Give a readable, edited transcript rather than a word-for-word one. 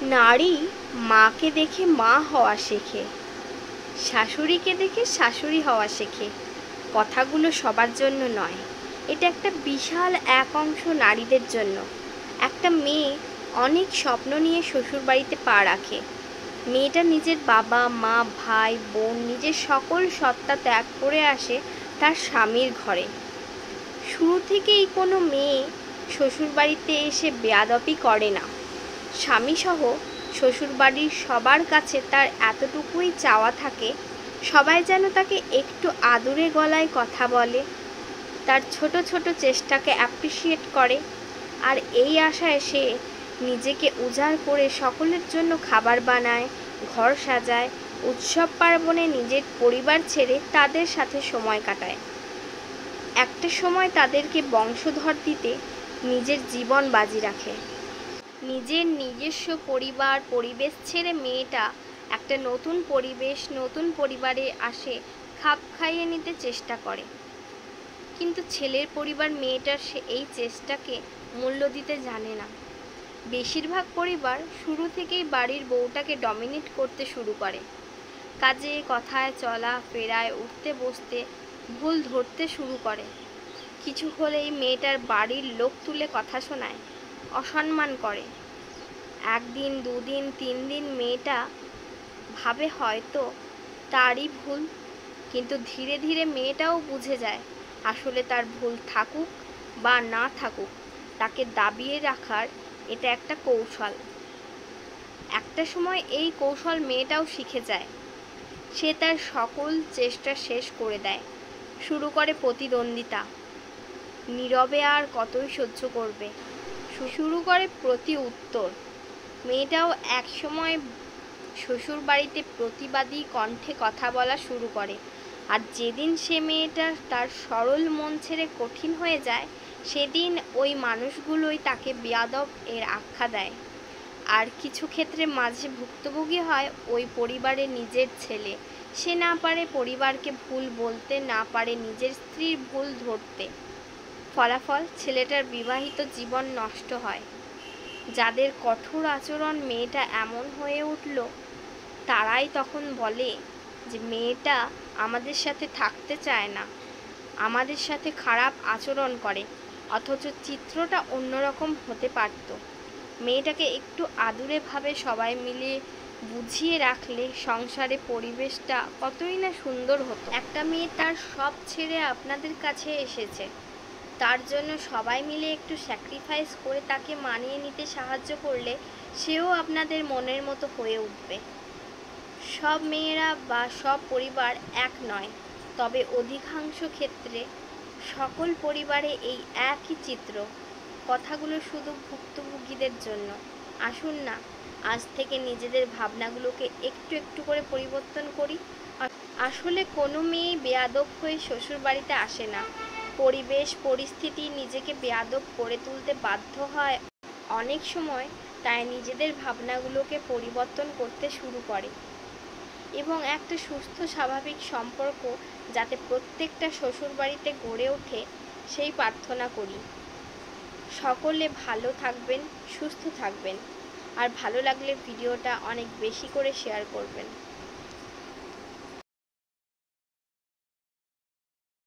নারী মাকে দেখে মা হওয়া শেখে, শাশুড়িকে দেখে শাশুড়ি হওয়া শেখে। কথাগুলো সবার জন্য নয়, এটা একটা বিশাল এক অংশ নারীদের জন্য। একটা মেয়ে অনেক স্বপ্ন নিয়ে শ্বশুরবাড়িতে পা রাখে। মেয়েটা নিজের বাবা মা ভাই বোন নিজের সকল সত্তা ত্যাগ করে আসে তার স্বামীর ঘরে। শুরু থেকেই কোনো মেয়ে শ্বশুরবাড়িতে এসে বেয়াদপি করে না। স্বামীসহ শ্বশুরবাড়ির সবার কাছে তার এতটুকুই চাওয়া থাকে, সবাই যেন তাকে একটু আদুরে গলায় কথা বলে, তার ছোট ছোট চেষ্টাকে অ্যাপ্রিসিয়েট করে। আর এই আশায় সে নিজেকে উজাড় করে সকলের জন্য খাবার বানায়, ঘর সাজায়, উৎসব পার্বণে নিজের পরিবার ছেড়ে তাদের সাথে সময় কাটায়। একটা সময় তাদেরকে বংশধর দিতে নিজের জীবন বাজি রাখে। নিজের নিজস্ব পরিবেশ ছেড়ে মেয়েটা একটা নতুন পরিবেশ নতুন পরিবারে আসে, খাপ খাইয়ে নিতে চেষ্টা করে। কিন্তু ছেলের পরিবার মেয়েটার এই চেষ্টাকে মূল্য দিতে জানে না। বেশিরভাগ পরিবার শুরু থেকেই বাড়ির বউটাকে ডমিনেট করতে শুরু করে। কাজে কথায় চলা ফেরায় উঠতে বসতে ভুল ধরতে শুরু করে। কিছু হলেই মেয়েটার বাড়ির লোক তুলে কথা শোনায়, অসম্মান করে। একদিন দুদিন 3 দিন মেয়েটা ভাবে হয়তো তারই ভুল, কিন্তু ধীরে ধীরে মেয়েটাও বুঝে যায় আসলে তার ভুল থাকুক বা না থাকুক, তাকে দাবিয়ে রাখার এটা একটা কৌশল। একটা সময় এই কৌশল মেয়েটাও শিখে যায়। সে তার সকল চেষ্টা শেষ করে দেয়, শুরু করে প্রতিদ্বন্দ্বিতা। নীরবে আর কতই সহ্য করবে, শুরু করে প্রতি উত্তর। মেয়েটাও একসময় শ্বশুরবাড়িতে প্রতিবাদী কণ্ঠে কথা বলা শুরু করে। আর যেদিন সে মেয়েটা তার সরল মন ছেড়ে কঠিন হয়ে যায়, সেদিন ওই মানুষগুলোই তাকে বেয়াদব এর আখ্যা দেয়। আর কিছু ক্ষেত্রে মাঝে ভুক্তভোগী হয় ওই পরিবারের নিজের ছেলে। সে না পারে পরিবারকে ভুল বলতে, না পারে নিজের স্ত্রীর ভুল ধরতে। ফলাফল ছেলেটার বিবাহিত জীবন নষ্ট হয়। যাদের কঠোর আচরণ মেয়েটা এমন হয়ে উঠল, তারাই তখন বলে যে মেয়েটা আমাদের সাথে থাকতে চায় না, আমাদের সাথে খারাপ আচরণ করে। অথচ চিত্রটা অন্যরকম হতে পারত। মেয়েটাকে একটু আদুরেভাবে সবাই মিলে বুঝিয়ে রাখলে সংসারে পরিবেশটা কতই না সুন্দর হতো। একটা মেয়ে তার সব ছেড়ে আপনাদের কাছে এসেছে, তার জন্য সবাই মিলে একটু স্যাক্রিফাইস করে তাকে মানিয়ে নিতে সাহায্য করলে সেও আপনাদের মনের মতো হয়ে উঠবে। সব মেয়েরা বা সব পরিবার এক নয়, তবে অধিকাংশ ক্ষেত্রে সকল পরিবারে এই একই চিত্র। কথাগুলো শুধু ভুক্তভোগীদের জন্য। আসুন না আজ থেকে নিজেদের ভাবনাগুলোকে একটু একটু করে পরিবর্তন করি। আসলে কোনো মেয়ে বেয়াদব হয়ে শ্বশুরবাড়িতে আসে না, পরিবেশ পরিস্থিতি নিজেকে বেয়াদব করে তুলতে বাধ্য হয় অনেক সময়। তাই নিজেদের ভাবনাগুলোকে পরিবর্তন করতে শুরু করে এবং একটা সুস্থ স্বাভাবিক সম্পর্ক যাতে প্রত্যেকটা শ্বশুরবাড়িতে গড়ে ওঠে সেই প্রার্থনা করি। সকলে ভালো থাকবেন, সুস্থ থাকবেন। আর ভালো লাগলে ভিডিওটা অনেক বেশি করে শেয়ার করবেন।